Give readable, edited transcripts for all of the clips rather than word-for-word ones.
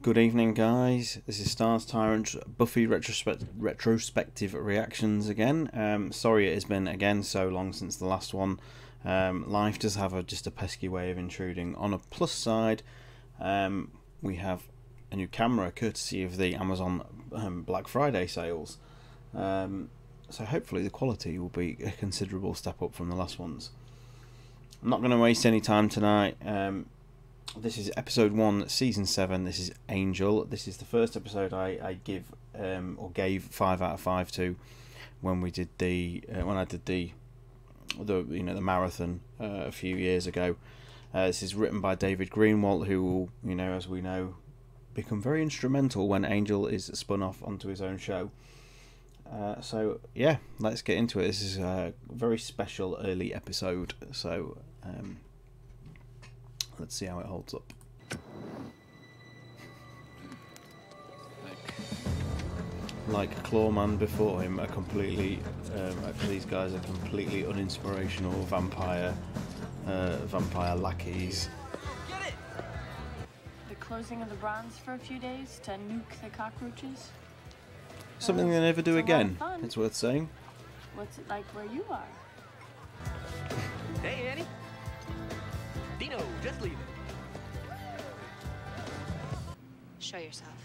Good evening, guys. This is Stars Tyrant's Buffy retrospective reactions again. Sorry it has been again so long since the last one. Life does have just a pesky way of intruding. On a plus side, we have a new camera courtesy of the Amazon Black Friday sales. So hopefully the quality will be a considerable step up from the last ones. I'm not going to waste any time tonight. This is episode 1, season 7. This is Angel. This is the first episode I gave 5 out of 5 to when we did when I did the marathon a few years ago. This is written by David Greenwalt, who will, as we know, become very instrumental when Angel is spun off onto his own show. So yeah, let's get into it. This is a very special early episode. So let's see how it holds up. Like Clawman before him, these guys are completely uninspirational vampire lackeys. Get it! The closing of the bronze for a few days to nuke the cockroaches. Something they never do again. It's worth saying. What's it like where you are? Hey, Annie. Dino, just leave it. Show yourself.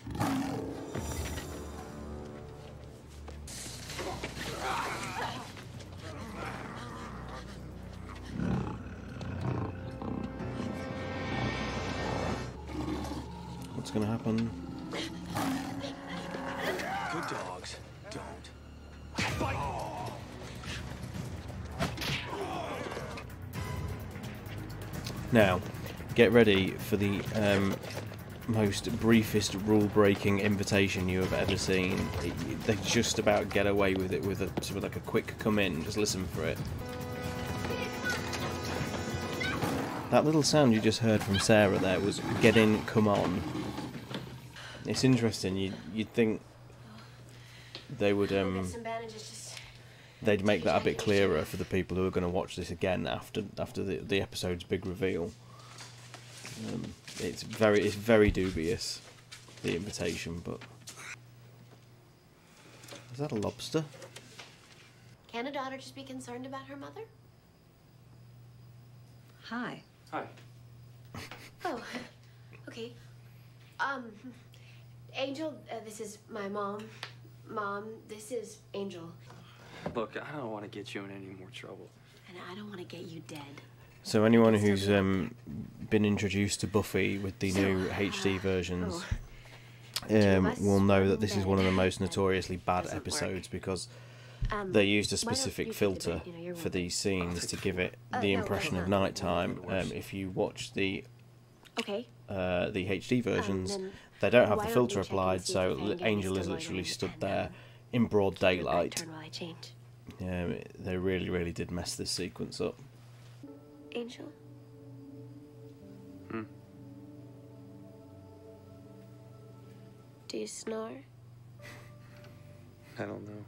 What's going to happen? Good dogs don't bite. Now, get ready for the most briefest rule-breaking invitation you have ever seen. They just about get away with it with sort of like a quick come in. Just listen for it. That little sound you just heard from Sarah there was "get in, come on." It's interesting. You'd think they would they'd make that a bit clearer for the people who are going to watch this again after the episode's big reveal. It's very dubious, the invitation, but is that a lobster? Can a daughter just be concerned about her mother? Hi. Hi. Oh, okay. Angel, this is my mom. Mom, this is Angel. Look, I don't want to get you in any more trouble. And I don't want to get you dead. So anyone who's been introduced to Buffy with the new HD versions will know that this is one of the most notoriously bad episodes because they used a specific filter for these scenes to give it the impression of nighttime. If you watch the HD versions, they don't have the filter applied, so Angel is literally stood there in broad daylight. They really did mess this sequence up. Angel? Do you snore? I don't know.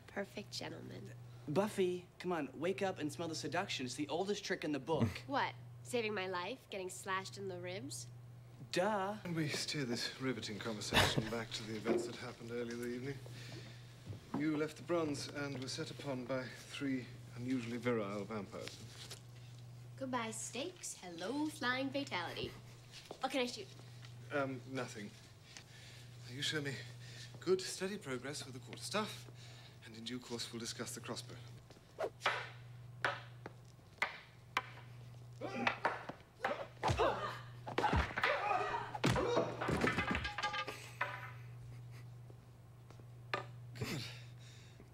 Perfect gentleman. Buffy, come on, wake up and smell the seduction. It's the oldest trick in the book. What? Saving my life? Getting slashed in the ribs? Duh. And we steer this riveting conversation back to the events that happened earlier the evening. You left the bronze and were set upon by 3 unusually virile vampires. Goodbye, stakes. Hello, flying fatality. What can I shoot? Nothing. You show me good, steady progress with the quarterstaff, and in due course we'll discuss the crossbow. Good.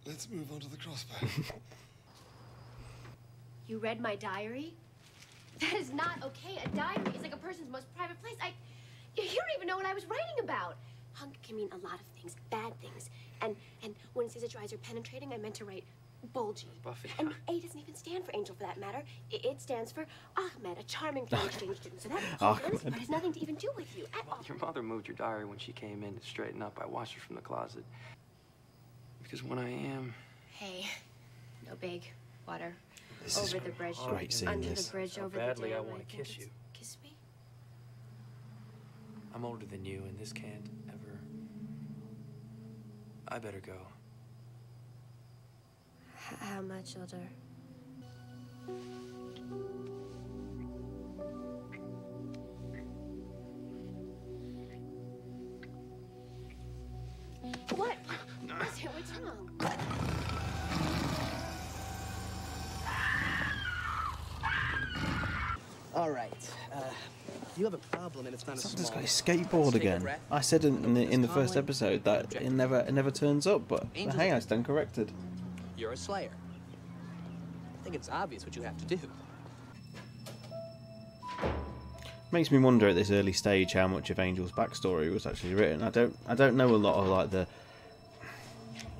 Let's move on to the crossbow. You read my diary? That is not okay. A diary is like a person's most private place. You don't even know what I was writing about. Hunk can mean a lot of things, bad things. And when it says it dries or penetrating, I meant to write bulgy. Buffy. And A doesn't even stand for angel for that matter. It stands for Ahmed, a charming foreign exchange student. So that but has nothing to even do with you at all. Your mother moved your diary when she came in to straighten up. I watched her from the closet. Because when I am... Hey, no big. Water. This is Over the bridge. great seeing Under this. the bridge, How over badly the I dam. wanna think kiss it's- you. Kiss me? I'm older than you, and this can't ever... I better go. How much older? What? What's wrong? All right. You have a problem, and it's not a Santa's small got his one. skateboard Take a again. breath. I said in the first Calmly. episode that it never turns up, but Angels hey, are- I stand corrected. You're a slayer. I think it's obvious what you have to do. Makes me wonder at this early stage how much of Angel's backstory was actually written. I don't know a lot of like the,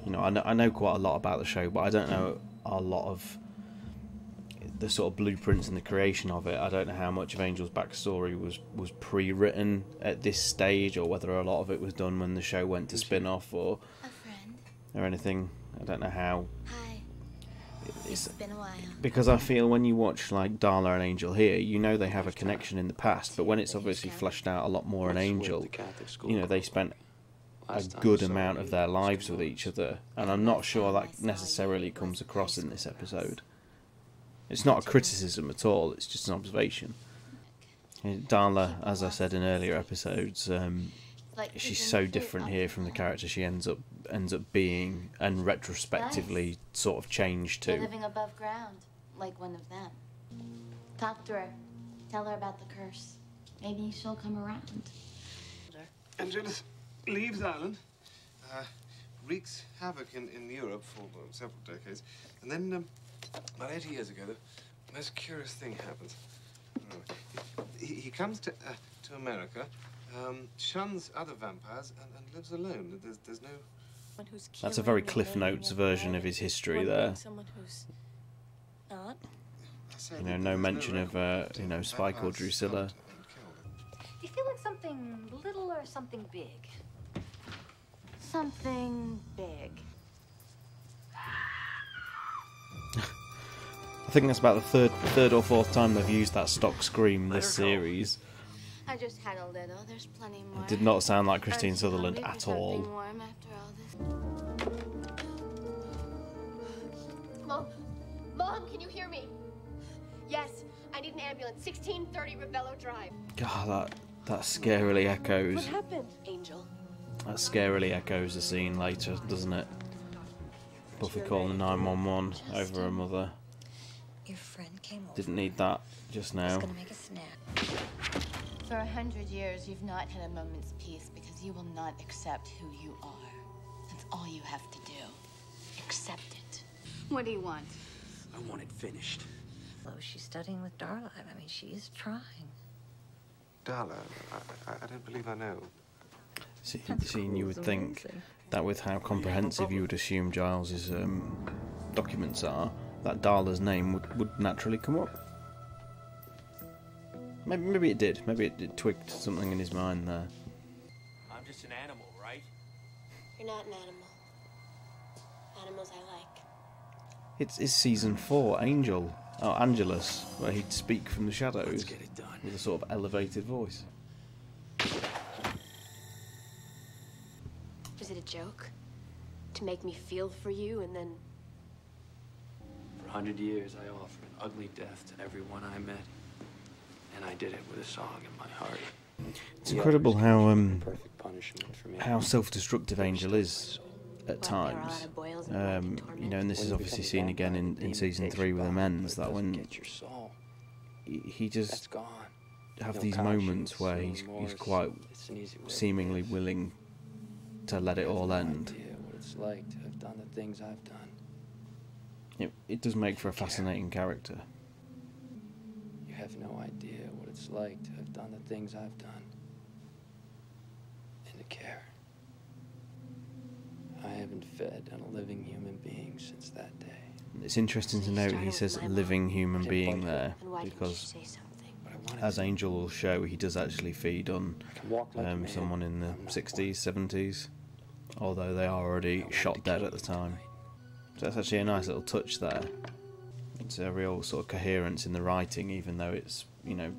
you know, I know quite a lot about the show, but I don't know a lot of the sort of blueprints and the creation of it. I don't know how much of Angel's backstory was pre-written at this stage, or whether a lot of it was done when the show went to spin-off or A friend. or anything. I don't know how. Hi. It's been a while. Because I feel when you watch like Darla and Angel here, you know they have a connection in the past, but when it's obviously fleshed out a lot more in Angel, you know, they spent a good amount of their lives with each other, and I'm not sure that necessarily comes across in this episode. It's not a criticism at all, it's just an observation. Darla, as I said in earlier episodes, she's so different here from the character she ends up being, and retrospectively sort of changed You're to. living above ground, like one of them. Talk to her. Tell her about the curse. Maybe she'll come around. Angelus leaves Ireland, wreaks havoc in Europe for several decades, and then about 80 years ago, the most curious thing happens. He comes to America, shuns other vampires, and lives alone. There's no... That's a very Cliff Notes version of his history there. Someone who's not. You know, no mention of you know, Spike or Drusilla. Do you feel like something little or something big? Something big. I think that's about the third or fourth time they've used that stock scream this series. I just had a little. There's plenty more. It did not sound like Christine Aren't you Sutherland hungry for at something all. warm after all this? Mom? Mom, can you hear me? Yes, I need an ambulance. 1630 Ravello Drive. God, that scarily echoes. What happened? Angel. That scarily echoes the scene later, doesn't it? Buffy calling 911 over her mother. Your friend came over. Didn't need that just I was now. gonna make a snack. For 100 years, you've not had a moment's peace because you will not accept who you are. That's all you have to do. Accept it. What do you want? I want it finished. Oh, she's studying with Darla. I mean, she's trying. Darla, I don't believe I know. Seeing you would think that with how comprehensive you would assume Giles's documents are, that Darla's name would naturally come up. Maybe it did. Maybe it twigged something in his mind there. I'm just an animal, right? You're not an animal. Animals I like. It's season 4, Angelus, where he'd speak from the Let's shadows get it done. with a sort of elevated voice. Was it a joke? To make me feel for you and then... For 100 years, I offered an ugly death to everyone I met. And I did it with a song in my heart. It's incredible how Perfect punishment for me. how self-destructive Angel is at Well, there are a lot times. of boils and working You know, and this When is you obviously become a seen again vampire, in the season demon 3 takes with your Amends, body, that but it doesn't when get your soul. he That's just gone. have No these conscience, moments where no he's remorse. quite It's an easy way to seemingly live. willing to let it You have all no end. idea what it's like to have done the things I've done. It does make for a fascinating character. You have no idea what it's like to have done the things I've done. And to care. I haven't fed on a living human being since that day. It's interesting to note he says living human being there, And why didn't you because say something? But I wanted as to. Angel will show, he does actually feed on I can walk like a man. someone in the I'm not 60s, 70s, although they are already shot dead at the time. So that's actually a nice little touch there. It's a real sort of coherence in the writing, even though it's, you know,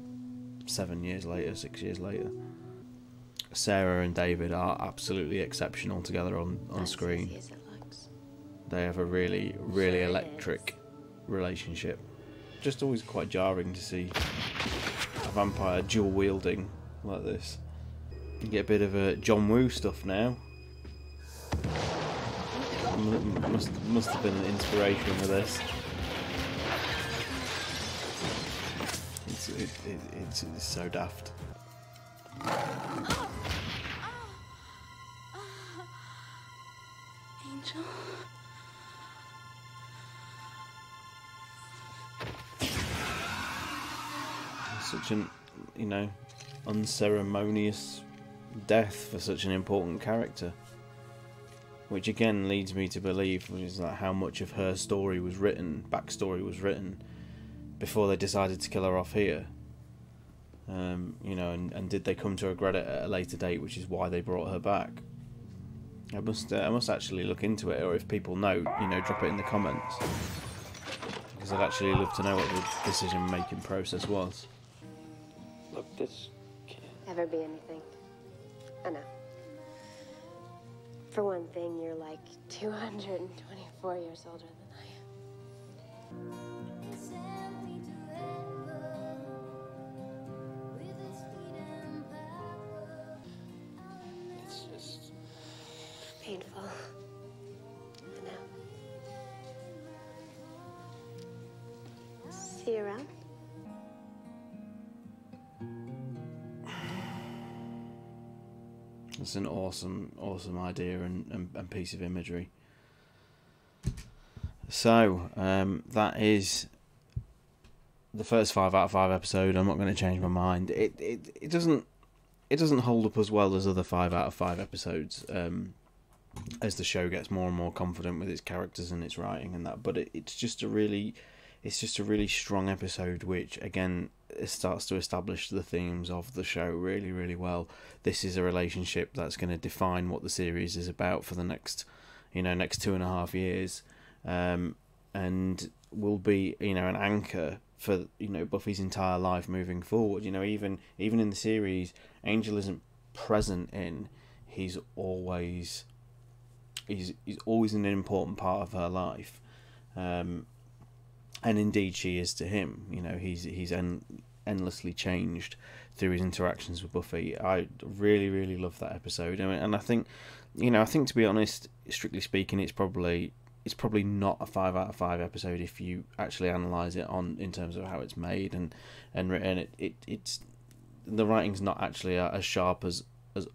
7 years later, 6 years later. Sarah and David are absolutely exceptional together on screen. As it looks. They have a really electric relationship. Just always quite jarring to see a vampire dual wielding like this. You get a bit of a John Woo stuff now. Must have been an inspiration for this. It's so daft. Angel. Such an, unceremonious death for such an important character. Which again leads me to believe, which is like how much of her story was written, backstory was written, before they decided to kill her off here. And did they come to regret it at a later date, which is why they brought her back? I must actually look into it, or if people know, drop it in the comments. Because I'd actually love to know what the decision-making process was. Look, this can't... Ever be anything. I know. For one thing, you're like 224 years older than I am. It's just... Painful. I know. See you around? It's an awesome idea and piece of imagery. So that is the first 5 out of 5 episode. I'm not going to change my mind. It doesn't hold up as well as other 5 out of 5 episodes as the show gets more and more confident with its characters and its writing and that. But it's just a really strong episode, which again it starts to establish the themes of the show really well. This is a relationship that's going to define what the series is about for the next 2.5 years, and will be an anchor for Buffy's entire life moving forward. Even in the series, Angel isn't present in. He's always an important part of her life. And indeed she is to him. He's endlessly changed through his interactions with Buffy. I really love that episode. And I think to be honest, strictly speaking, it's probably not a 5 out of 5 episode if you actually analyse it in terms of how it's made and written. It's the writing's not actually as sharp as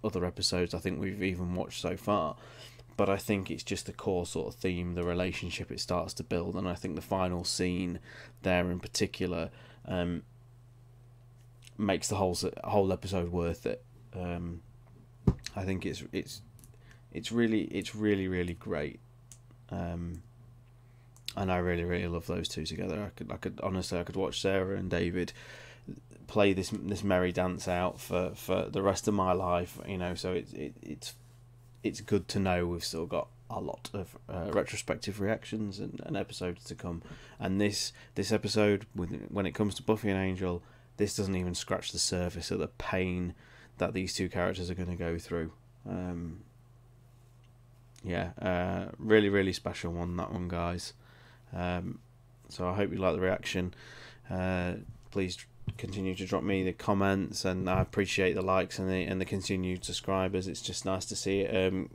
other episodes I think we've even watched so far. But I think it's just the core sort of theme, the relationship it starts to build, and I think the final scene there in particular makes the whole episode worth it. I think it's really great, and I really love those two together. I could honestly watch Sarah and David play this merry dance out for the rest of my life. So it's good to know we've still got a lot of retrospective reactions and episodes to come. And this episode, when it comes to Buffy and Angel, this doesn't even scratch the surface of the pain that these two characters are going to go through. Really special one, that one, guys. So I hope you like the reaction. Please continue to drop me the comments, and I appreciate the likes and the continued subscribers. It's just nice to see it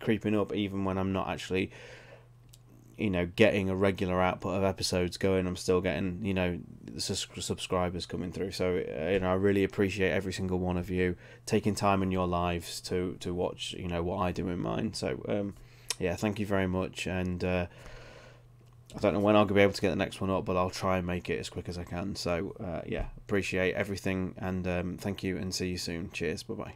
creeping up, even when I'm not actually getting a regular output of episodes going. I'm still getting the subscribers coming through, so I really appreciate every single one of you taking time in your lives to watch what I do in mine. So thank you very much, and I don't know when I'll be able to get the next one up, but I'll try and make it as quick as I can. So appreciate everything, and thank you, and see you soon. Cheers, bye bye.